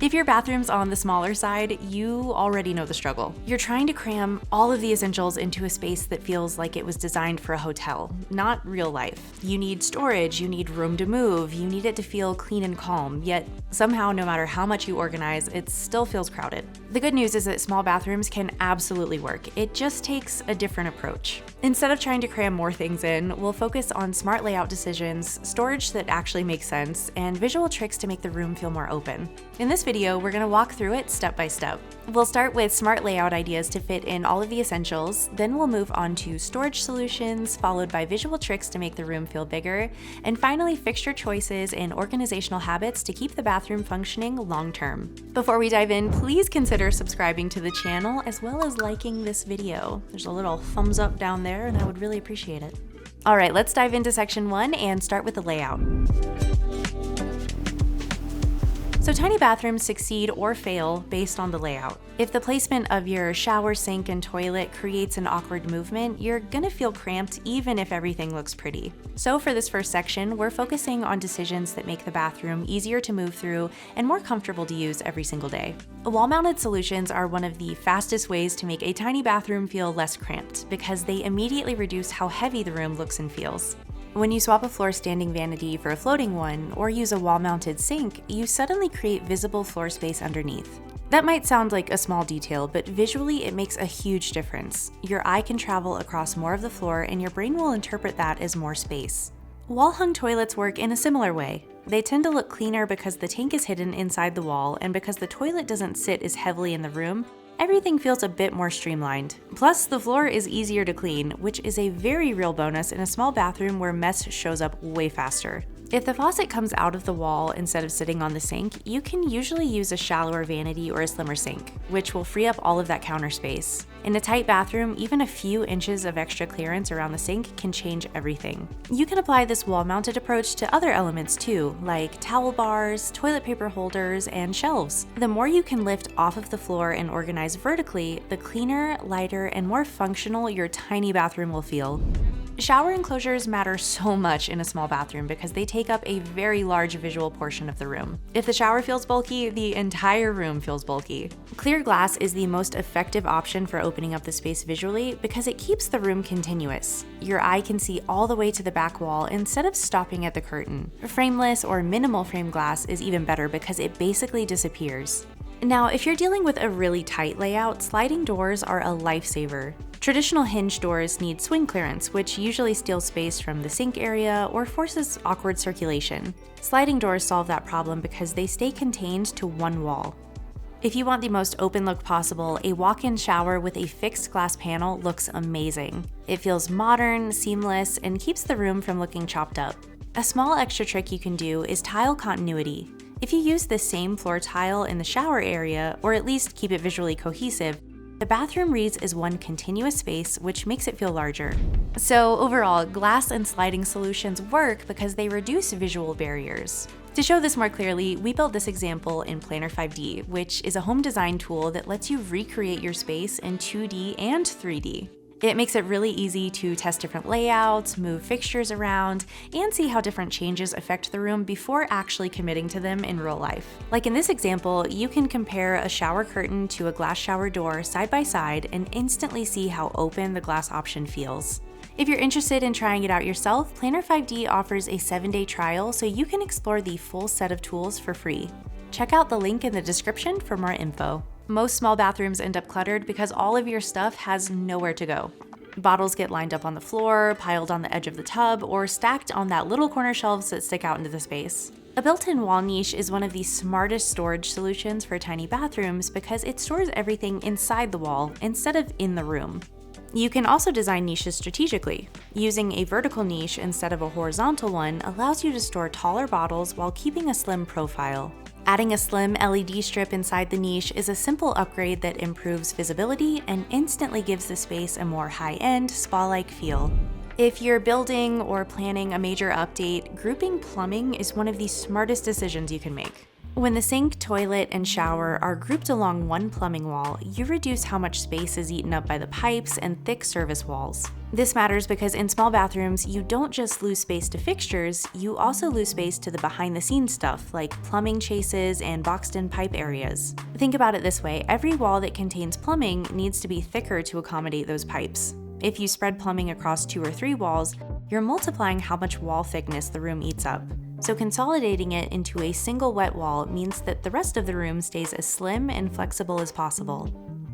If your bathroom's on the smaller side, you already know the struggle. You're trying to cram all of the essentials into a space that feels like it was designed for a hotel, not real life. You need storage, you need room to move, you need it to feel clean and calm, yet somehow no matter how much you organize, it still feels crowded. The good news is that small bathrooms can absolutely work. It just takes a different approach. Instead of trying to cram more things in, we'll focus on smart layout decisions, storage that actually makes sense, and visual tricks to make the room feel more open. In this video, we're going to walk through it step by step. We'll start with smart layout ideas to fit in all of the essentials, then we'll move on to storage solutions, followed by visual tricks to make the room feel bigger, and finally fixture choices and organizational habits to keep the bathroom functioning long term. Before we dive in, please consider subscribing to the channel as well as liking this video. There's a little thumbs up down there and I would really appreciate it. All right, let's dive into section 1 and start with the layout. So tiny bathrooms succeed or fail based on the layout. If the placement of your shower, sink, and toilet creates an awkward movement, you're gonna feel cramped even if everything looks pretty. So for this first section, we're focusing on decisions that make the bathroom easier to move through and more comfortable to use every single day. Wall-mounted solutions are one of the fastest ways to make a tiny bathroom feel less cramped because they immediately reduce how heavy the room looks and feels. When you swap a floor standing vanity for a floating one, or use a wall-mounted sink, you suddenly create visible floor space underneath. That might sound like a small detail, but visually it makes a huge difference. Your eye can travel across more of the floor and your brain will interpret that as more space. Wall-hung toilets work in a similar way. They tend to look cleaner because the tank is hidden inside the wall, and because the toilet doesn't sit as heavily in the room, everything feels a bit more streamlined. Plus, the floor is easier to clean, which is a very real bonus in a small bathroom where mess shows up way faster. If the faucet comes out of the wall instead of sitting on the sink, you can usually use a shallower vanity or a slimmer sink, which will free up all of that counter space. In a tight bathroom, even a few inches of extra clearance around the sink can change everything. You can apply this wall-mounted approach to other elements too, like towel bars, toilet paper holders, and shelves. The more you can lift off of the floor and organize vertically, the cleaner, lighter, and more functional your tiny bathroom will feel. Shower enclosures matter so much in a small bathroom because they take up a very large visual portion of the room. If the shower feels bulky, the entire room feels bulky. Clear glass is the most effective option for opening up the space visually because it keeps the room continuous. Your eye can see all the way to the back wall instead of stopping at the curtain. Frameless or minimal frame glass is even better because it basically disappears. Now, if you're dealing with a really tight layout, sliding doors are a lifesaver. Traditional hinge doors need swing clearance, which usually steals space from the sink area or forces awkward circulation. Sliding doors solve that problem because they stay contained to one wall. If you want the most open look possible, a walk-in shower with a fixed glass panel looks amazing. It feels modern, seamless, and keeps the room from looking chopped up. A small extra trick you can do is tile continuity. If you use the same floor tile in the shower area, or at least keep it visually cohesive, the bathroom reads as one continuous space, which makes it feel larger. So overall, glass and sliding solutions work because they reduce visual barriers. To show this more clearly, we built this example in Planner 5D, which is a home design tool that lets you recreate your space in 2D and 3D. It makes it really easy to test different layouts, move fixtures around, and see how different changes affect the room before actually committing to them in real life. Like in this example, you can compare a shower curtain to a glass shower door side by side and instantly see how open the glass option feels. If you're interested in trying it out yourself, Planner 5D offers a 7-day trial so you can explore the full set of tools for free. Check out the link in the description for more info. Most small bathrooms end up cluttered because all of your stuff has nowhere to go. Bottles get lined up on the floor, piled on the edge of the tub, or stacked on that little corner shelves that stick out into the space. A built-in wall niche is one of the smartest storage solutions for tiny bathrooms because it stores everything inside the wall instead of in the room. You can also design niches strategically. Using a vertical niche instead of a horizontal one allows you to store taller bottles while keeping a slim profile. Adding a slim LED strip inside the niche is a simple upgrade that improves visibility and instantly gives the space a more high-end, spa-like feel. If you're building or planning a major update, grouping plumbing is one of the smartest decisions you can make. When the sink, toilet, and shower are grouped along one plumbing wall, you reduce how much space is eaten up by the pipes and thick service walls. This matters because in small bathrooms, you don't just lose space to fixtures, you also lose space to the behind-the-scenes stuff like plumbing chases and boxed-in pipe areas. Think about it this way, every wall that contains plumbing needs to be thicker to accommodate those pipes. If you spread plumbing across 2 or 3 walls, you're multiplying how much wall thickness the room eats up. So consolidating it into a single wet wall means that the rest of the room stays as slim and flexible as possible.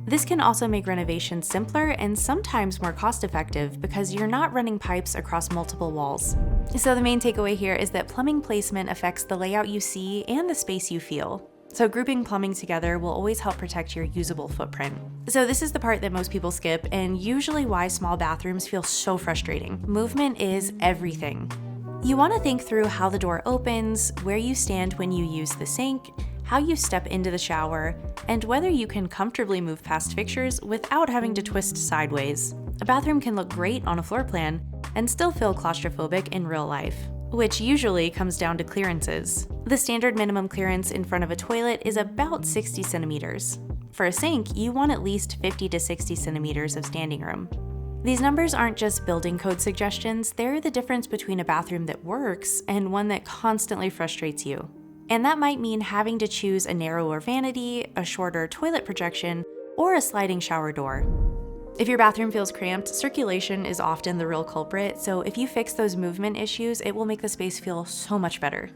This can also make renovations simpler and sometimes more cost-effective because you're not running pipes across multiple walls. So the main takeaway here is that plumbing placement affects the layout you see and the space you feel. So grouping plumbing together will always help protect your usable footprint. So this is the part that most people skip and usually why small bathrooms feel so frustrating. Movement is everything. You want to think through how the door opens, where you stand when you use the sink, how you step into the shower, and whether you can comfortably move past fixtures without having to twist sideways. A bathroom can look great on a floor plan and still feel claustrophobic in real life, which usually comes down to clearances. The standard minimum clearance in front of a toilet is about 60 centimeters. For a sink, you want at least 50 to 60 centimeters of standing room. These numbers aren't just building code suggestions, they're the difference between a bathroom that works and one that constantly frustrates you. And that might mean having to choose a narrower vanity, a shorter toilet projection, or a sliding shower door. If your bathroom feels cramped, circulation is often the real culprit, so if you fix those movement issues, it will make the space feel so much better.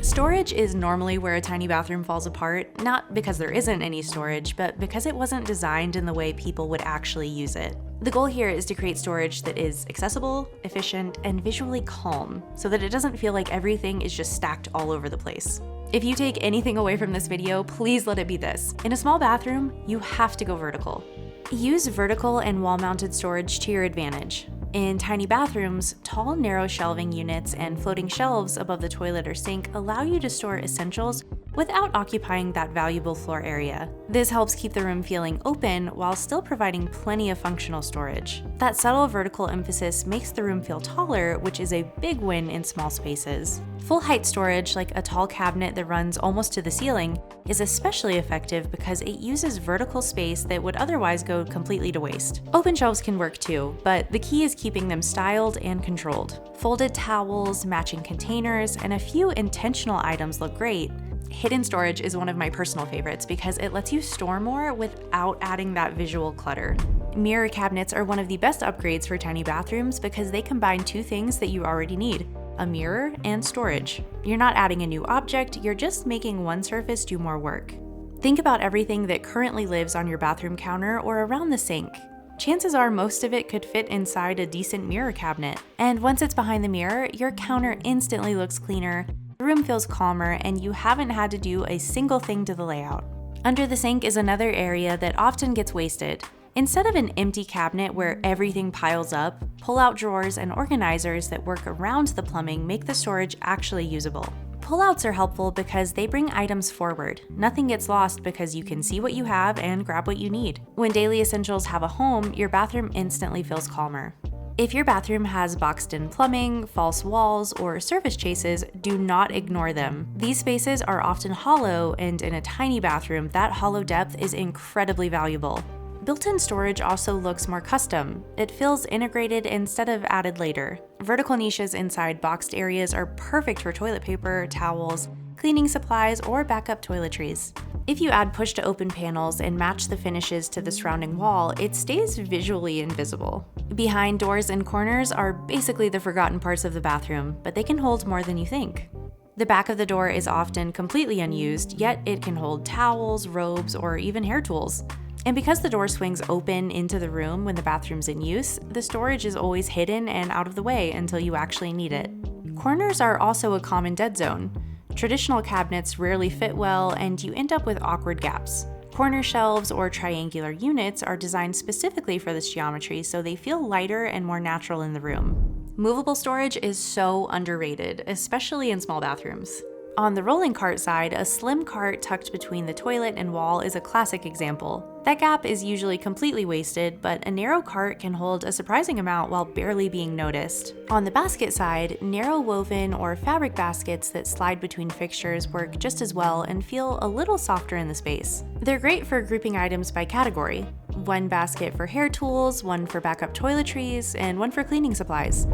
Storage is normally where a tiny bathroom falls apart, not because there isn't any storage, but because it wasn't designed in the way people would actually use it. The goal here is to create storage that is accessible, efficient, and visually calm, so that it doesn't feel like everything is just stacked all over the place. If you take anything away from this video, please let it be this. In a small bathroom, you have to go vertical. Use vertical and wall-mounted storage to your advantage. In tiny bathrooms, tall, narrow shelving units and floating shelves above the toilet or sink allow you to store essentials without occupying that valuable floor area. This helps keep the room feeling open while still providing plenty of functional storage. That subtle vertical emphasis makes the room feel taller, which is a big win in small spaces. Full-height storage, like a tall cabinet that runs almost to the ceiling, is especially effective because it uses vertical space that would otherwise go completely to waste. Open shelves can work too, but the key is keeping them styled and controlled. Folded towels, matching containers, and a few intentional items look great. Hidden storage is one of my personal favorites because it lets you store more without adding that visual clutter. Mirror cabinets are one of the best upgrades for tiny bathrooms because they combine 2 things that you already need: a mirror and storage. You're not adding a new object, you're just making one surface do more work. Think about everything that currently lives on your bathroom counter or around the sink. Chances are most of it could fit inside a decent mirror cabinet. And once it's behind the mirror, your counter instantly looks cleaner, the room feels calmer, and you haven't had to do a single thing to the layout. Under the sink is another area that often gets wasted. Instead of an empty cabinet where everything piles up, pull-out drawers and organizers that work around the plumbing make the storage actually usable. Pull-outs are helpful because they bring items forward. Nothing gets lost because you can see what you have and grab what you need. When daily essentials have a home, your bathroom instantly feels calmer. If your bathroom has boxed-in plumbing, false walls, or surface chases, do not ignore them. These spaces are often hollow, and in a tiny bathroom, that hollow depth is incredibly valuable. Built-in storage also looks more custom. It feels integrated instead of added later. Vertical niches inside boxed areas are perfect for toilet paper, towels, cleaning supplies, or backup toiletries. If you add push-to-open panels and match the finishes to the surrounding wall, it stays visually invisible. Behind doors and corners are basically the forgotten parts of the bathroom, but they can hold more than you think. The back of the door is often completely unused, yet it can hold towels, robes, or even hair tools. And because the door swings open into the room when the bathroom's in use, the storage is always hidden and out of the way until you actually need it. Corners are also a common dead zone. Traditional cabinets rarely fit well, and you end up with awkward gaps. Corner shelves or triangular units are designed specifically for this geometry, so they feel lighter and more natural in the room. Movable storage is so underrated, especially in small bathrooms. On the rolling cart side, a slim cart tucked between the toilet and wall is a classic example. That gap is usually completely wasted, but a narrow cart can hold a surprising amount while barely being noticed. On the basket side, narrow woven or fabric baskets that slide between fixtures work just as well and feel a little softer in the space. They're great for grouping items by category. One basket for hair tools, one for backup toiletries, and one for cleaning supplies.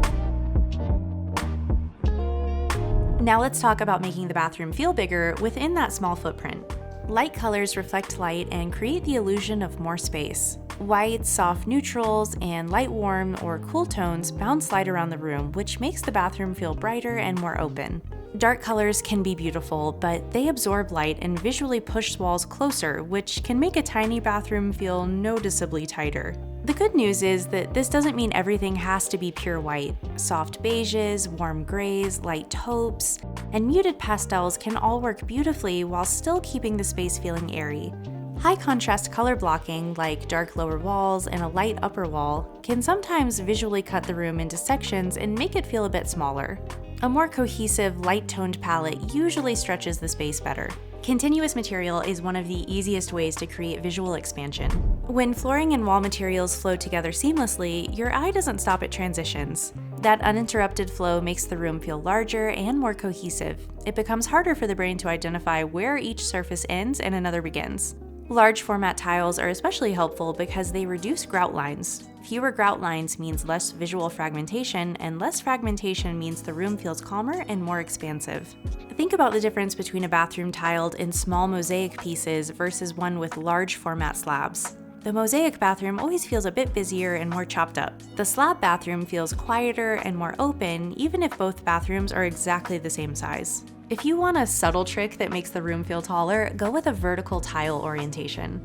Now let's talk about making the bathroom feel bigger within that small footprint. Light colors reflect light and create the illusion of more space. Whites, soft neutrals, and light warm or cool tones bounce light around the room, which makes the bathroom feel brighter and more open. Dark colors can be beautiful, but they absorb light and visually push walls closer, which can make a tiny bathroom feel noticeably tighter. The good news is that this doesn't mean everything has to be pure white. Soft beiges, warm grays, light taupes, and muted pastels can all work beautifully while still keeping the space feeling airy. High contrast color blocking, like dark lower walls and a light upper wall, can sometimes visually cut the room into sections and make it feel a bit smaller. A more cohesive, light-toned palette usually stretches the space better. Continuous material is one of the easiest ways to create visual expansion. When flooring and wall materials flow together seamlessly, your eye doesn't stop at transitions. That uninterrupted flow makes the room feel larger and more cohesive. It becomes harder for the brain to identify where each surface ends and another begins. Large format tiles are especially helpful because they reduce grout lines. Fewer grout lines means less visual fragmentation, and less fragmentation means the room feels calmer and more expansive. Think about the difference between a bathroom tiled in small mosaic pieces versus one with large format slabs. The mosaic bathroom always feels a bit busier and more chopped up. The slab bathroom feels quieter and more open, even if both bathrooms are exactly the same size. If you want a subtle trick that makes the room feel taller, go with a vertical tile orientation.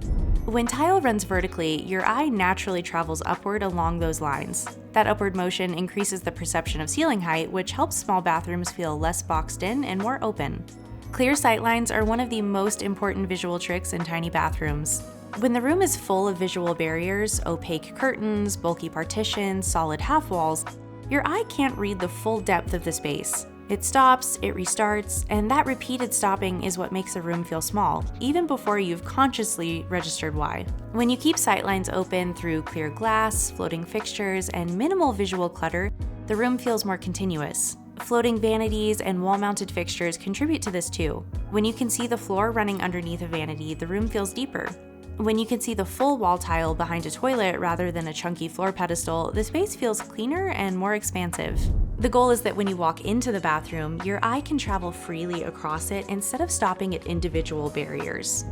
When tile runs vertically, your eye naturally travels upward along those lines. That upward motion increases the perception of ceiling height, which helps small bathrooms feel less boxed in and more open. Clear sightlines are one of the most important visual tricks in tiny bathrooms. When the room is full of visual barriers, opaque curtains, bulky partitions, solid half walls, your eye can't read the full depth of the space. It stops, it restarts, and that repeated stopping is what makes a room feel small, even before you've consciously registered why. When you keep sightlines open through clear glass, floating fixtures, and minimal visual clutter, the room feels more continuous. Floating vanities and wall-mounted fixtures contribute to this too. When you can see the floor running underneath a vanity, the room feels deeper. When you can see the full wall tile behind a toilet rather than a chunky floor pedestal, the space feels cleaner and more expansive. The goal is that when you walk into the bathroom, your eye can travel freely across it instead of stopping at individual barriers.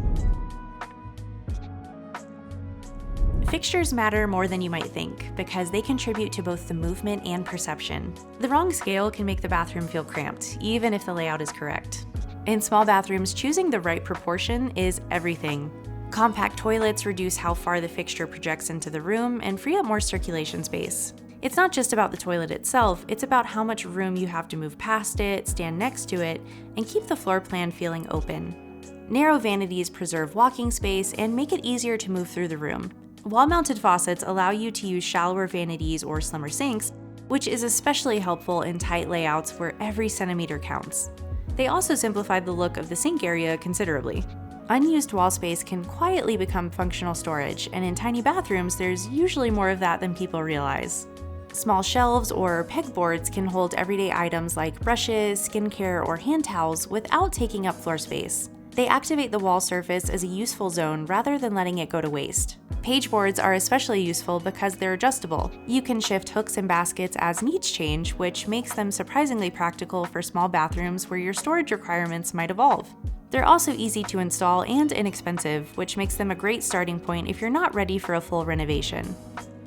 Fixtures matter more than you might think because they contribute to both the movement and perception. The wrong scale can make the bathroom feel cramped, even if the layout is correct. In small bathrooms, choosing the right proportion is everything. Compact toilets reduce how far the fixture projects into the room and free up more circulation space. It's not just about the toilet itself, it's about how much room you have to move past it, stand next to it, and keep the floor plan feeling open. Narrow vanities preserve walking space and make it easier to move through the room. Wall-mounted faucets allow you to use shallower vanities or slimmer sinks, which is especially helpful in tight layouts where every centimeter counts. They also simplify the look of the sink area considerably. Unused wall space can quietly become functional storage, and in tiny bathrooms, there's usually more of that than people realize. Small shelves or pegboards can hold everyday items like brushes, skincare, or hand towels without taking up floor space. They activate the wall surface as a useful zone rather than letting it go to waste. Pageboards are especially useful because they're adjustable. You can shift hooks and baskets as needs change, which makes them surprisingly practical for small bathrooms where your storage requirements might evolve. They're also easy to install and inexpensive, which makes them a great starting point if you're not ready for a full renovation.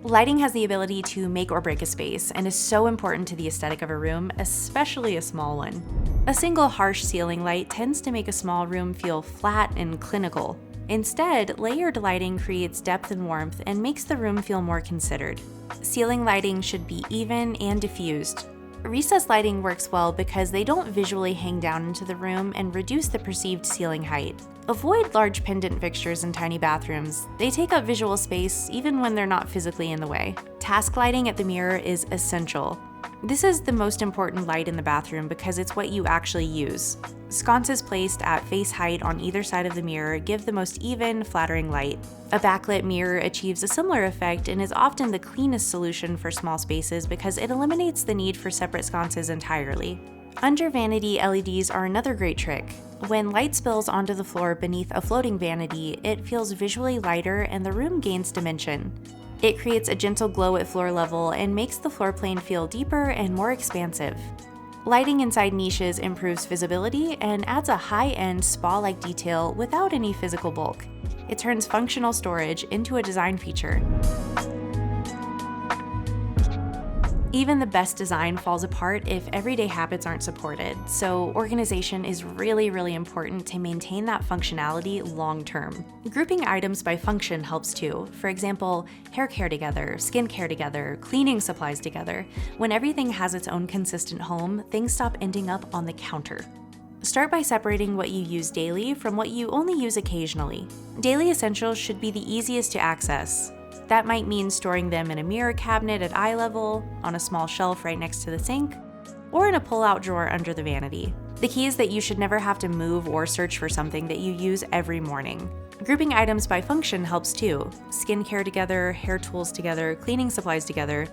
Lighting has the ability to make or break a space and is so important to the aesthetic of a room, especially a small one. A single harsh ceiling light tends to make a small room feel flat and clinical. Instead, layered lighting creates depth and warmth and makes the room feel more considered. Ceiling lighting should be even and diffused. Recessed lighting works well because they don't visually hang down into the room and reduce the perceived ceiling height. Avoid large pendant fixtures in tiny bathrooms. They take up visual space even when they're not physically in the way. Task lighting at the mirror is essential. This is the most important light in the bathroom because it's what you actually use. Sconces placed at face height on either side of the mirror give the most even, flattering light. A backlit mirror achieves a similar effect and is often the cleanest solution for small spaces because it eliminates the need for separate sconces entirely. Under vanity LEDs are another great trick. When light spills onto the floor beneath a floating vanity, it feels visually lighter and the room gains dimension. It creates a gentle glow at floor level and makes the floor plane feel deeper and more expansive. Lighting inside niches improves visibility and adds a high-end spa-like detail without any physical bulk. It turns functional storage into a design feature. Even the best design falls apart if everyday habits aren't supported, so organization is really important to maintain that functionality long term. Grouping items by function helps too. For example, hair care together, skin care together, cleaning supplies together. When everything has its own consistent home, things stop ending up on the counter. Start by separating what you use daily from what you only use occasionally. Daily essentials should be the easiest to access. That might mean storing them in a mirror cabinet at eye level, on a small shelf right next to the sink, or in a pull-out drawer under the vanity. The key is that you should never have to move or search for something that you use every morning. Grouping items by function helps too. Skincare together, hair tools together, cleaning supplies together.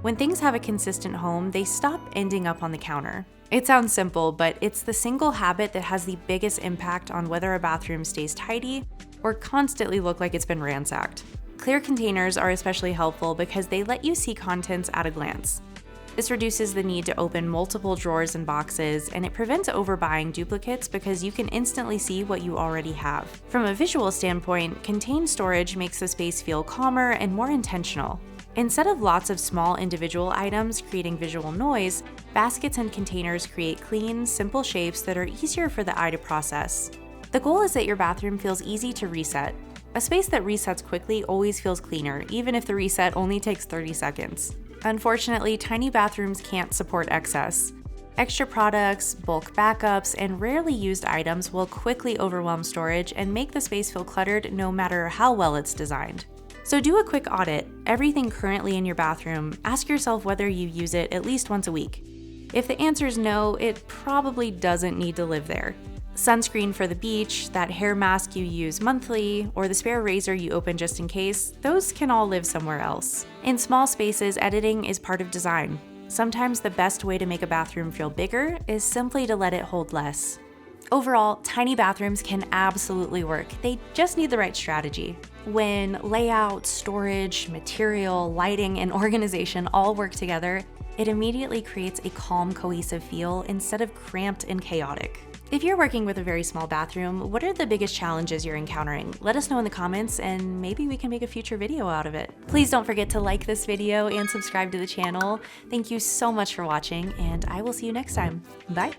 When things have a consistent home, they stop ending up on the counter. It sounds simple, but it's the single habit that has the biggest impact on whether a bathroom stays tidy or constantly look like it's been ransacked. Clear containers are especially helpful because they let you see contents at a glance. This reduces the need to open multiple drawers and boxes, and it prevents overbuying duplicates because you can instantly see what you already have. From a visual standpoint, contained storage makes the space feel calmer and more intentional. Instead of lots of small individual items creating visual noise, baskets and containers create clean, simple shapes that are easier for the eye to process. The goal is that your bathroom feels easy to reset. A space that resets quickly always feels cleaner, even if the reset only takes 30 seconds. Unfortunately, tiny bathrooms can't support excess. Extra products, bulk backups, and rarely used items will quickly overwhelm storage and make the space feel cluttered no matter how well it's designed. So do a quick audit. Everything currently in your bathroom, ask yourself whether you use it at least once a week. If the answer is no, it probably doesn't need to live there. Sunscreen for the beach, that hair mask you use monthly, or the spare razor you open just in case, those can all live somewhere else. In small spaces, editing is part of design. Sometimes the best way to make a bathroom feel bigger is simply to let it hold less. Overall, tiny bathrooms can absolutely work. They just need the right strategy. When layout, storage, material, lighting, and organization all work together, it immediately creates a calm, cohesive feel instead of cramped and chaotic. If you're working with a very small bathroom, what are the biggest challenges you're encountering? Let us know in the comments and maybe we can make a future video out of it. Please don't forget to like this video and subscribe to the channel. Thank you so much for watching, and I will see you next time. Bye.